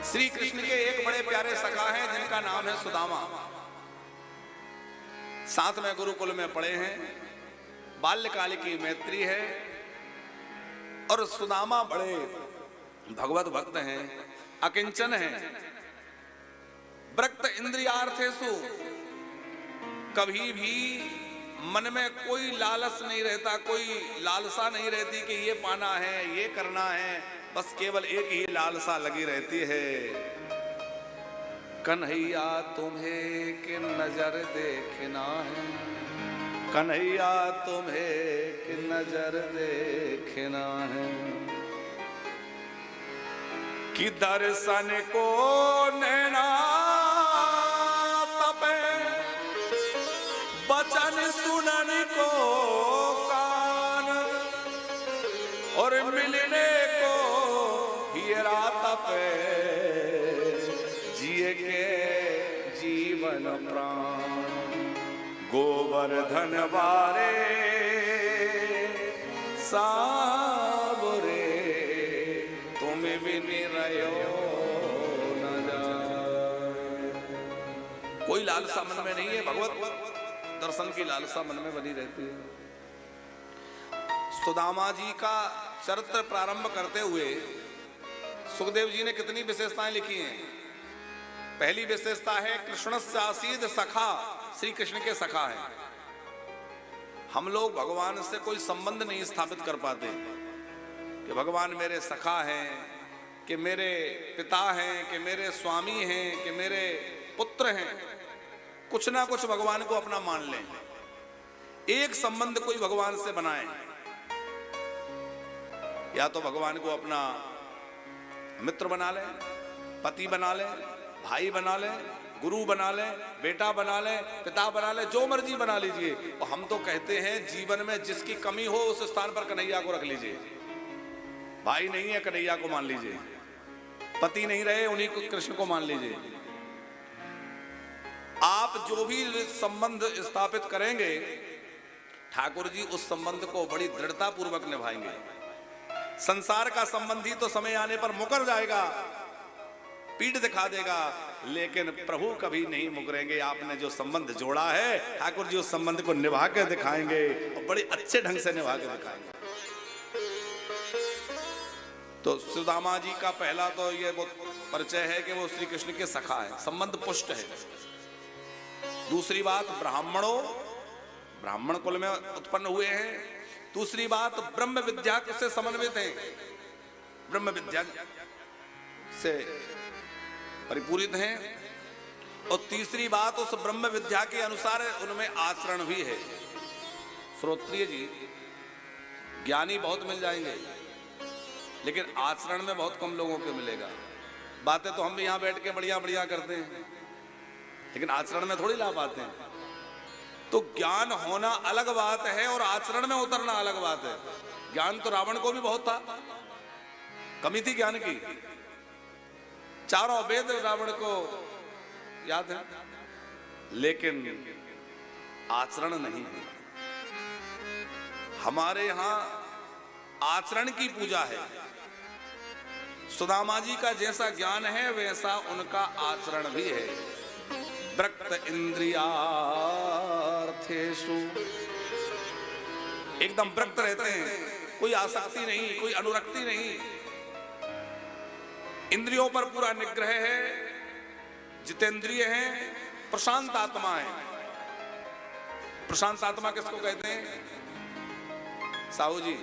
श्री कृष्ण के एक बड़े प्यारे सखा हैं जिनका नाम है सुदामा। साथ में गुरुकुल में पढ़े हैं, बाल्यकाल की मैत्री है। और सुदामा बड़े भगवत भक्त हैं, अकिंचन हैं। वृक्त इंद्रियार्थेषु, कभी भी मन में कोई लालच नहीं रहता, कोई लालसा नहीं रहती कि ये पाना है, ये करना है। बस केवल एक ही लालसा लगी रहती है, कन्हैया तुम्हें कि नजर देखना है, कन्हैया तुम्हें कि नजर देखना है। कि दर्शन को नैना तपे, वचन सुनन को कान, और मिलने को हीरा तपे, जिए के जीवन प्राण। गोवर्धन बारे साबरे, तुम बिन रहो न जाए। कोई लालसा मन में नहीं है, भगवत दर्शन की लालसा मन में बनी रहती है। सुदामा जी का चरित्र प्रारंभ करते हुए सुखदेव जी ने कितनी विशेषताएं लिखी हैं। पहली विशेषता है कृष्णस्यासीद सखा, श्री कृष्ण के सखा है। हम लोग भगवान से कोई संबंध नहीं स्थापित कर पाते कि भगवान मेरे सखा हैं, कि मेरे पिता हैं, कि मेरे स्वामी हैं, कि मेरे पुत्र हैं। कुछ ना कुछ भगवान को अपना मान लें, एक संबंध कोई भगवान से बनाए। या तो भगवान को अपना मित्र बना ले, पति बना ले, भाई बना ले, गुरु बना ले, बेटा बना ले, पिता बना ले, जो मर्जी बना लीजिए। और हम तो कहते हैं जीवन में जिसकी कमी हो उस स्थान पर कन्हैया को रख लीजिए। भाई नहीं है, कन्हैया को मान लीजिए। पति नहीं रहे, उन्हीं को, कृष्ण को मान लीजिए। आप जो भी संबंध स्थापित करेंगे, ठाकुर जी उस संबंध को बड़ी दृढ़ता पूर्वक निभाएंगे। संसार का संबंधी तो समय आने पर मुकर जाएगा, पीठ दिखा देगा, लेकिन प्रभु कभी नहीं मुकरेंगे। आपने जो संबंध जोड़ा है, ठाकुर जी उस संबंध को निभा के दिखाएंगे, और बड़े अच्छे ढंग से निभा के दिखाएंगे। तो सुदामा जी का पहला तो ये वो परिचय है कि वो श्री कृष्ण के सखा है, संबंध पुष्ट है। दूसरी बात, ब्राह्मण कुल में उत्पन्न हुए हैं। दूसरी बात, ब्रह्म विद्या से समन्वित हैं, ब्रह्म विद्या से परिपूरित हैं। और तीसरी बात, उस ब्रह्म विद्या के अनुसार उनमें आचरण भी है। श्रोत्रिय जी ज्ञानी बहुत मिल जाएंगे, लेकिन आचरण में बहुत कम लोगों को मिलेगा। बातें तो हम भी यहां बैठ के बढ़िया बढ़िया करते हैं, लेकिन आचरण में थोड़ी ला पाते हैं। तो ज्ञान होना अलग बात है और आचरण में उतरना अलग बात है। ज्ञान तो रावण को भी बहुत था, कमी थी ज्ञान की। चारों वेद रावण को याद है, लेकिन आचरण नहीं है। हमारे यहां आचरण की पूजा है। सुदामा जी का जैसा ज्ञान है वैसा उनका आचरण भी है। वृक्त इंद्रियार्थेषु, एकदम वृक्त रहते हैं, कोई आसक्ति नहीं, कोई अनुरक्ति नहीं। इंद्रियों पर पूरा निग्रह है, जितेंद्रिय हैं, प्रशांत आत्मा है। प्रशांत आत्मा किसको कहते हैं साहू जी?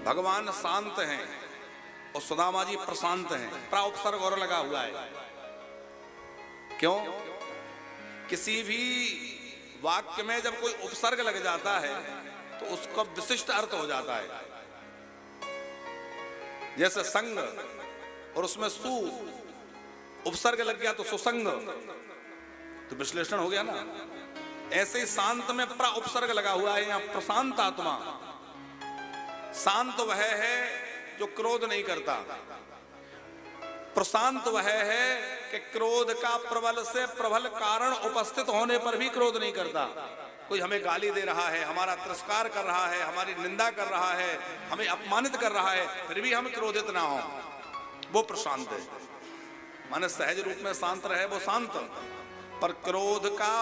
भगवान शांत हैं और सुदामा जी प्रशांत हैं। प्राउपसर्ग और लगा हुआ है। क्यों? किसी भी वाक्य में जब कोई उपसर्ग लग जाता है तो उसका विशिष्ट अर्थ हो जाता है। जैसे संग और उसमें सु उपसर्ग लग गया तो सुसंग, तो विश्लेषण हो गया ना। ऐसे ही शांत में प्र उपसर्ग लगा हुआ है, यहाँ प्रशांत आत्मा। शांत वह है जो क्रोध नहीं करता, प्रशांत वह है कि क्रोध का प्रबल से प्रबल कारण उपस्थित होने पर भी क्रोध नहीं करता। कोई हमें गाली दे रहा है, हमारा तिरस्कार कर रहा है, हमारी निंदा कर रहा है, हमें अपमानित कर रहा है, फिर भी हम क्रोधित ना हो। वो प्रशांत है। माने सहज रूप में शांत रहे वो शांत, पर क्रोध का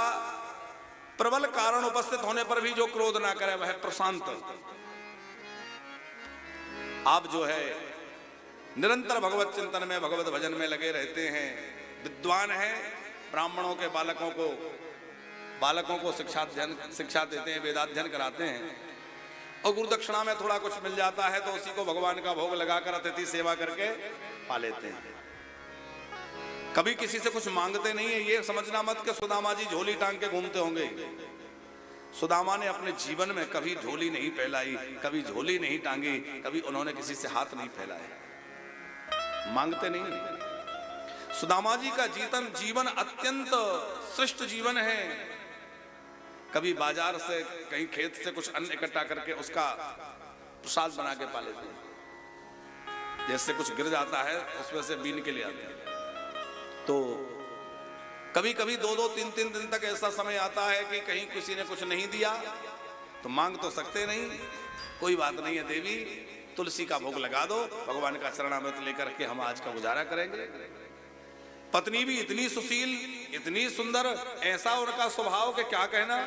प्रबल कारण उपस्थित होने पर भी जो क्रोध ना करे वह प्रशांत। आप जो है निरंतर भगवत चिंतन में, भगवत भजन में लगे रहते हैं, विद्वान हैं, ब्राह्मणों के बालकों को शिक्षा देते हैं, वेदाध्ययन कराते हैं, और गुरु दक्षिणा में थोड़ा कुछ मिल जाता है तो उसी को भगवान का भोग लगाकर अतिथि सेवा करके पा लेते हैं। कभी किसी से कुछ मांगते नहीं है। ये समझना मत कि सुदामा जी झोली टांग के घूमते होंगे। सुदामा ने अपने जीवन में कभी झोली नहीं फैलाई, कभी झोली नहीं टांगी, कभी उन्होंने किसी से हाथ नहीं फैलाए, मांगते नहीं। सुदामा जी का जीवन अत्यंत श्रेष्ठ जीवन है। कभी बाजार से, कहीं खेत से कुछ अन्न इकट्ठा करके उसका प्रसाद बना के पा लेते हैं। जैसे कुछ गिर जाता है उसमें से बीन के लिए आते हैं। तो कभी कभी 2-2, 3-3 दिन तक ऐसा समय आता है कि कहीं किसी ने कुछ नहीं दिया तो मांग तो सकते नहीं, कोई बात नहीं है देवी, तुलसी का भोग लगा दो, भगवान का चरणामृत लेकर के हम आज का गुजारा करेंगे। पत्नी भी इतनी सुशील, इतनी सुंदर, ऐसा उनका स्वभाव कि क्या कहना।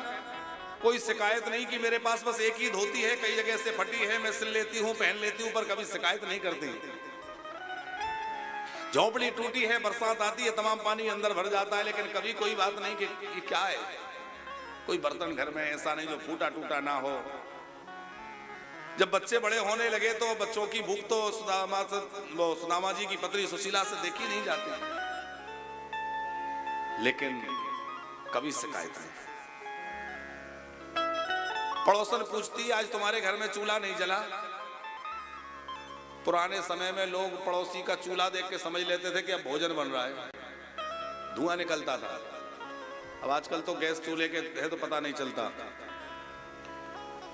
कोई शिकायत नहीं कि मेरे पास बस एक ही धोती है, कई जगह से फटी है, मैं सिल लेती हूं, पहन लेती हूं, पर कभी शिकायत नहीं करती। झोपड़ी टूटी है, बरसात आती है, तमाम पानी अंदर भर जाता है, लेकिन कभी कोई बात नहीं कि क्या है। कोई बर्तन घर में ऐसा नहीं जो फूटा टूटा ना हो। जब बच्चे बड़े होने लगे तो बच्चों की भूख तो सुदामा जी की पत्नी सुशीला से देखी नहीं जाती, लेकिन कभी शिकायत नहीं। पड़ोसन पूछती आज तुम्हारे घर में चूल्हा नहीं जला। पुराने समय में लोग पड़ोसी का चूल्हा देख के समझ लेते थे कि अब भोजन बन रहा है, धुआं निकलता था। अब आजकल तो गैस चूल्हे के है तो पता नहीं चलता।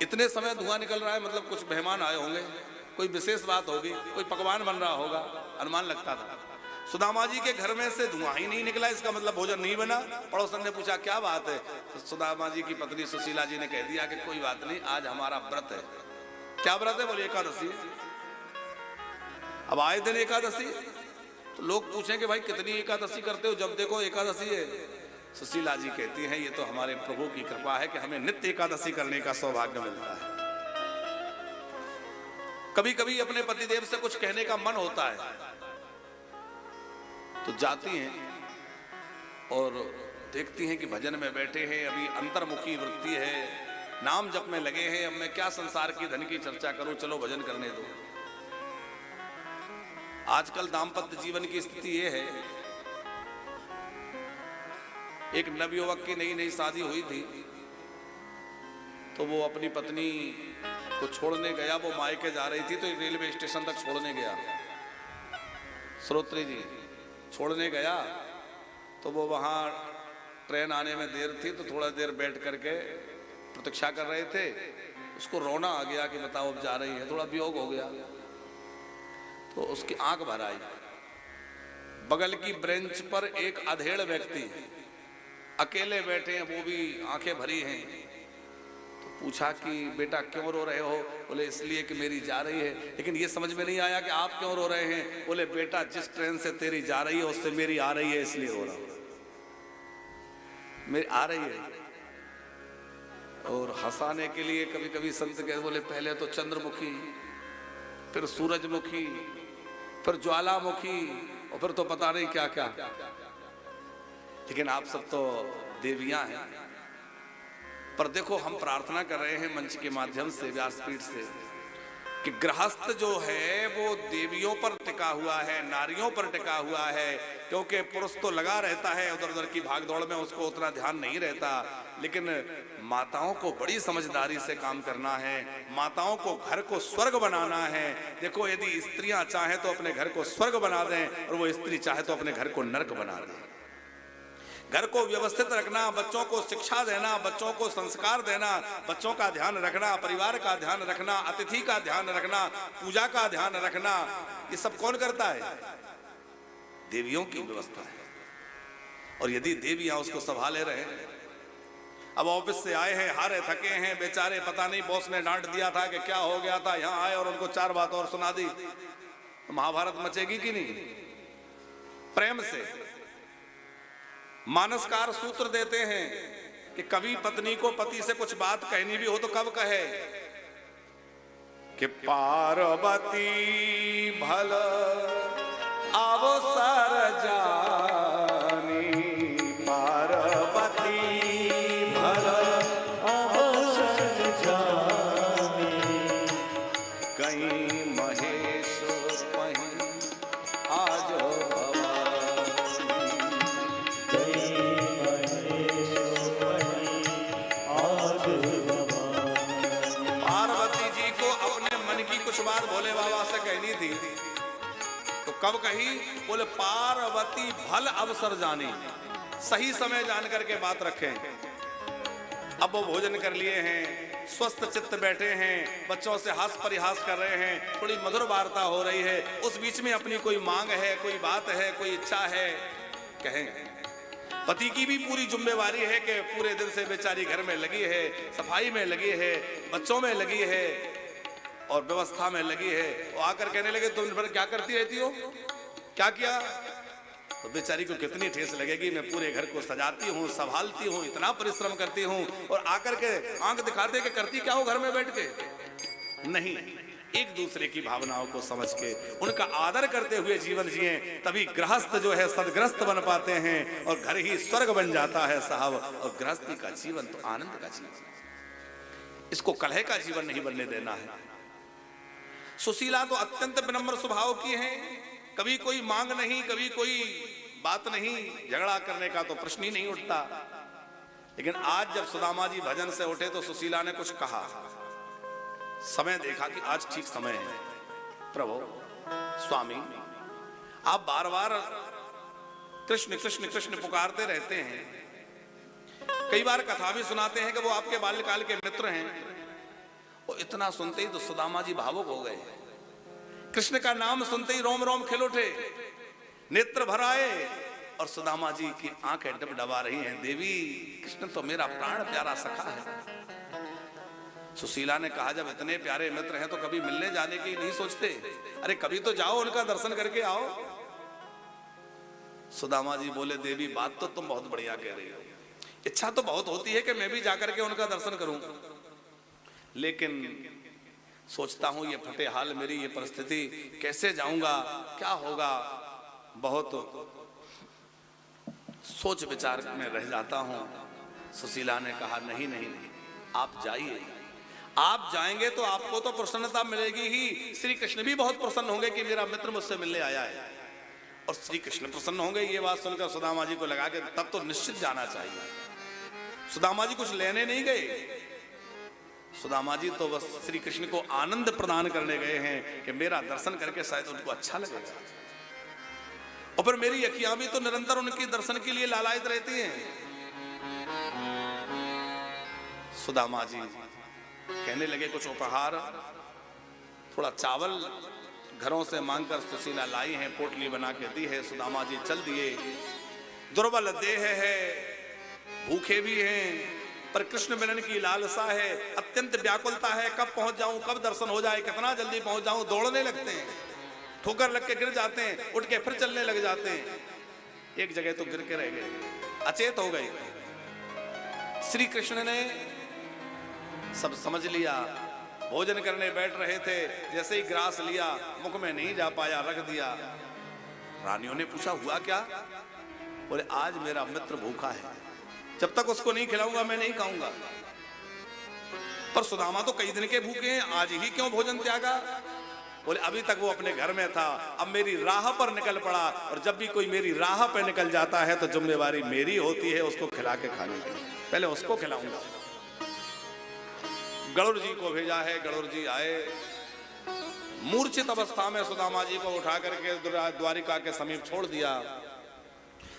इतने समय धुआं निकल रहा है मतलब कुछ मेहमान आए होंगे, कोई विशेष बात होगी, कोई पकवान बन रहा होगा, अनुमान लगता था। सुदामा जी के घर में से धुआं ही नहीं निकला, इसका मतलब भोजन नहीं बना। पड़ोसन ने पूछा क्या बात है, तो सुदामा जी की पत्नी सुशीला जी ने कह दिया कि कोई बात नहीं, आज हमारा व्रत है। क्या व्रत है? बोले एकादशी। अब आए दिन एकादशी, तो लोग पूछें कि भाई कितनी एकादशी करते हो, जब देखो एकादशी है। सुशीला जी कहती हैं ये तो हमारे प्रभु की कृपा है कि हमें नित्य एकादशी करने का सौभाग्य मिलता है। कभी कभी अपने पतिदेव से कुछ कहने का मन होता है तो जाती हैं और देखती हैं कि भजन में बैठे हैं, अभी अंतर्मुखी वृत्ति है, नाम जप में लगे हैं, अब मैं क्या संसार की धन की चर्चा करूं, चलो भजन करने दो। आजकल दाम्पत्य जीवन की स्थिति ये है, एक नवयुवक की नई शादी हुई थी तो वो अपनी पत्नी को छोड़ने गया, वो मायके जा रही थी तो रेलवे स्टेशन तक छोड़ने गया। श्रोत्री जी छोड़ने गया तो वो वहां ट्रेन आने में देर थी तो थोड़ा देर बैठ करके प्रतीक्षा कर रहे थे। उसको रोना आ गया कि बताओ अब जा रही है, थोड़ा वियोग हो गया तो उसकी आंख भर आई। बगल की ब्रेंच पर एक अधेड़ व्यक्ति अकेले बैठे हैं, वो भी आंखें भरी हैं। तो पूछा कि बेटा क्यों रो रहे हो? बोले इसलिए कि मेरी जा रही है। लेकिन ये समझ में नहीं आया कि आप क्यों रो रहे हैं? बोले बेटा जिस ट्रेन से तेरी जा रही है उससे मेरी आ रही है इसलिए रो रहा हूं, मेरी आ रही है। और हंसाने के लिए कभी कभी संत कहते बोले पहले तो चंद्रमुखी, फिर सूरजमुखी, फिर ज्वालामुखी, और फिर तो पता नहीं क्या क्या। लेकिन आप सब तो देवियां हैं। पर देखो हम प्रार्थना कर रहे हैं मंच के माध्यम से, व्यासपीठ से, कि गृहस्थ जो है वो देवियों पर टिका हुआ है, नारियों पर टिका हुआ है। क्योंकि पुरुष तो लगा रहता है उधर उधर की भागदौड़ में, उसको उतना ध्यान नहीं रहता। लेकिन माताओं को बड़ी समझदारी से काम करना है, माताओं को घर को स्वर्ग बनाना है। देखो यदि स्त्रियां चाहें तो अपने घर को स्वर्ग बना दें, और वो स्त्री चाहे तो अपने घर को नरक बना दें। घर को व्यवस्थित रखना, बच्चों को शिक्षा देना, बच्चों को संस्कार देना, बच्चों का ध्यान रखना, परिवार का ध्यान रखना, अतिथि का ध्यान रखना, पूजा का ध्यान रखना, ये सब कौन करता है? देवियों की व्यवस्था है। और यदि देवियां उसको संभाले रहे, अब ऑफिस से आए हैं, हारे थके हैं बेचारे, पता नहीं बॉस ने डांट दिया था कि क्या हो गया था, यहां आए और उनको 4 बात और सुना दी। तो महाभारत मचेगी कि नहीं? प्रेम से मानसकार सूत्र देते हैं कि कभी पत्नी को पति से कुछ बात कहनी भी हो तो कब कहे कि पार्वती भल अवसर जानी, पार्वती भल अवसर जानी, कहीं महेश कहीं आज बात भोले बाबा से कहनी थी तो कब कही? बोले पार्वती भल अवसर जानी, सही समय जान करके बात रखें। अब वो भोजन कर लिए हैं, स्वस्थ चित्त बैठे हैं, बच्चों से हास परिहास कर रहे हैं, थोड़ी मधुर वार्ता हो रही है, उस बीच में अपनी कोई मांग है, कोई बात है, कोई इच्छा है, कहें। पति की भी पूरी जिम्मेवारी है कि पूरे दिन से बेचारी घर में लगी है, सफाई में लगी है, बच्चों में लगी है और व्यवस्था में लगी है। वो आकर कहने लगे तुम दिन भर क्या करती रहती हो, क्या किया? तो बेचारी को कितनी ठेस लगेगी, मैं पूरे घर को सजाती हूँ, संभालती हूँ, इतना परिश्रम करती हूँ, और आकर के आंख दिखाते कि करती क्या हो घर में बैठ के? नहीं, एक दूसरे की भावनाओं को समझ के उनका आदर करते हुए जीवन जिए, तभी गृहस्थ जो है सदग्रस्त बन पाते हैं और घर ही स्वर्ग बन जाता है साहब। और गृहस्थी का जीवन तो आनंद का जीवन, इसको कलह का जीवन नहीं बनने देना है। सुशीला तो अत्यंत विनम्र स्वभाव की हैं, कभी कोई मांग नहीं, कभी कोई बात नहीं, झगड़ा करने का तो प्रश्न ही नहीं उठता। लेकिन आज जब सुदामा जी भजन से उठे तो सुशीला ने कुछ कहा, समय देखा कि आज ठीक समय है। प्रभु स्वामी आप बार बार कृष्ण कृष्ण कृष्ण पुकारते रहते हैं, कई बार कथा भी सुनाते हैं कि वो आपके बाल्यकाल के मित्र हैं। और इतना सुनते ही तो सुदामा जी भावुक हो गए, कृष्ण का नाम सुनते ही रोम रोम खिल उठे, नेत्र भर आए और सुदामा जी की आंखें डबडबा रही हैं। देवी कृष्ण तो मेरा प्राण प्यारा सखा है। सुशीला ने कहा जब इतने प्यारे मित्र हैं तो कभी मिलने जाने की नहीं सोचते? अरे कभी तो जाओ, उनका दर्शन करके आओ। सुदामा जी बोले देवी बात तो तुम बहुत बढ़िया कह रही हो, इच्छा तो बहुत होती है कि मैं भी जाकर के उनका दर्शन करूं, लेकिन सोचता हूं ये फटे हाल मेरी ये परिस्थिति, कैसे जाऊंगा, क्या होगा, बहुत सोच विचार में रह जाता हूं। सुशीला ने कहा नहीं नहीं आप जाइए, आप जाएंगे तो आपको तो प्रसन्नता मिलेगी ही, श्री कृष्ण भी बहुत प्रसन्न होंगे कि मेरा मित्र मुझसे मिलने आया है, और श्री कृष्ण प्रसन्न होंगे। ये बात सुनकर सुदामा जी को लगा कि तब तो निश्चित जाना चाहिए। सुदामा जी कुछ लेने नहीं गए, सुदामा जी तो बस श्री कृष्ण को आनंद प्रदान करने गए हैं कि मेरा दर्शन करके शायद उनको अच्छा लगेगा, और फिर मेरी अखियां भी तो निरंतर उनके दर्शन के लिए लालायित रहती हैं। सुदामा जी कहने लगे कुछ उपहार, थोड़ा चावल घरों से मांगकर सुशीला लाई है, पोटली बना के दी है। सुदामा जी चल दिए, दुर्बल देह है, भूखे भी हैं, पर कृष्ण मिलन की लालसा है, अत्यंत व्याकुलता है, कब पहुंच जाऊं, कब दर्शन हो जाए, कितना जल्दी पहुंच जाऊं। दौड़ने लगते हैं, ठोकर लग के गिर जाते हैं, उठ के फिर चलने लग जाते हैं। एक जगह तो गिर के रह गए, अचेत हो गए। श्री कृष्ण ने सब समझ लिया, भोजन करने बैठ रहे थे, जैसे ही ग्रास लिया मुख में नहीं जा पाया, रख दिया। रानियों ने पूछा हुआ क्या? बोले आज मेरा मित्र भूखा है, जब तक उसको नहीं खिलाऊंगा मैं नहीं खाऊंगा। पर सुदामा तो कई दिन के भूखे हैं, आज ही क्यों भोजन त्यागा? बोले अभी तक वो अपने घर में था, अब मेरी राह पर निकल पड़ा, और जब भी कोई मेरी राह पर निकल जाता है तो जिम्मेवारी मेरी होती है उसको खिला के खाने की, पहले उसको खिलाऊंगा। गरुड़ जी को भेजा है, गरुड़ जी आए, मूर्छित अवस्था में सुदामा जी को उठा करके द्वारिका के समीप छोड़ दिया।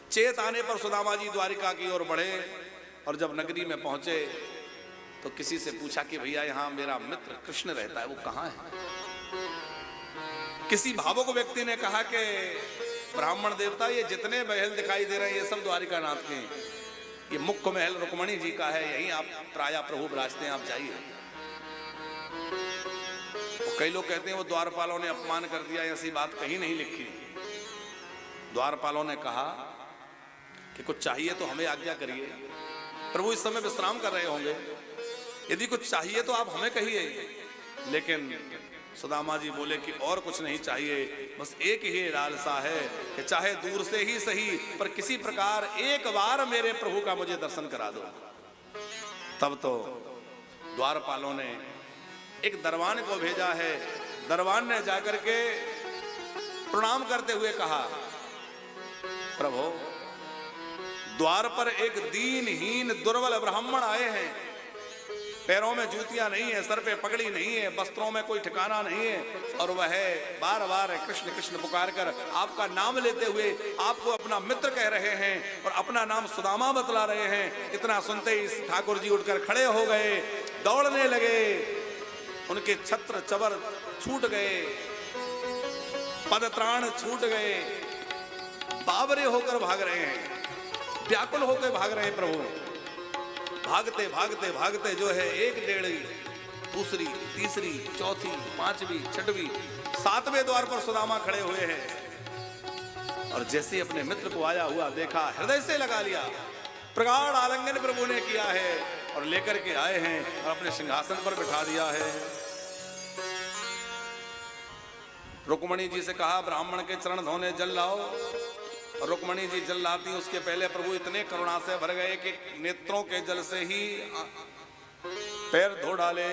चेत आने पर सुदामा जी द्वारिका की ओर बढ़े, और जब नगरी में पहुंचे तो किसी से पूछा कि भैया यहाँ मेरा मित्र कृष्ण रहता है, वो कहाँ है? किसी भावुक व्यक्ति ने कहा कि ब्राह्मण देवता ये जितने महल दिखाई दे रहे हैं ये सब द्वारिका नाथ के हैं, ये मुख्य महल रुक्मणी जी का है, यहीं आप प्राय प्रभु विराजते हैं, आप जाइए। कई लोग कहते हैं वो द्वारपालों ने अपमान कर दिया, ऐसी बात कहीं नहीं लिखी। द्वारपालों ने कहा कि कुछ चाहिए तो हमें आज्ञा करिए, प्रभु इस समय विश्राम कर रहे होंगे, यदि कुछ चाहिए तो आप हमें कहिए। लेकिन सुदामा जी बोले कि और कुछ नहीं चाहिए, बस एक ही लालसा है कि चाहे दूर से ही सही पर किसी प्रकार एक बार मेरे प्रभु का मुझे दर्शन करा दो। तब तो द्वारपालों ने एक दरबान को भेजा है। दरबान ने जाकर के प्रणाम करते हुए कहा, प्रभु द्वार पर एक दीनहीन दुर्बल ब्राह्मण आए हैं, पैरों में जूतियां नहीं है, सर पे पगड़ी नहीं है, वस्त्रों में कोई ठिकाना नहीं है, और वह बार बार कृष्ण कृष्ण पुकार कर आपका नाम लेते हुए आपको अपना मित्र कह रहे हैं और अपना नाम सुदामा बतला रहे हैं। इतना सुनते ही ठाकुर जी उठकर खड़े हो गए, दौड़ने लगे, उनके छत्र चबर छूट गए, पदत्राण छूट गए, बावरे होकर भाग रहे हैं, व्याकुल होकर भाग रहे हैं। प्रभु भागते भागते भागते जो है एक डेढ़ी, दूसरी, तीसरी, चौथी, पांचवी, छठवीं, सातवें द्वार पर सुदामा खड़े हुए हैं। और जैसे अपने मित्र को आया हुआ देखा, हृदय से लगा लिया, प्रगाढ़ आलिंगन प्रभु ने किया है और लेकर के आए हैं और अपने सिंहासन पर बिठा दिया है। रुक्मणी जी से कहा, ब्राह्मण के चरण धोने जल लाओ। रुक्मणी जी जल लाती, उसके पहले प्रभु इतने करुणा से भर गए कि नेत्रों के जल से ही पैर धो डाले।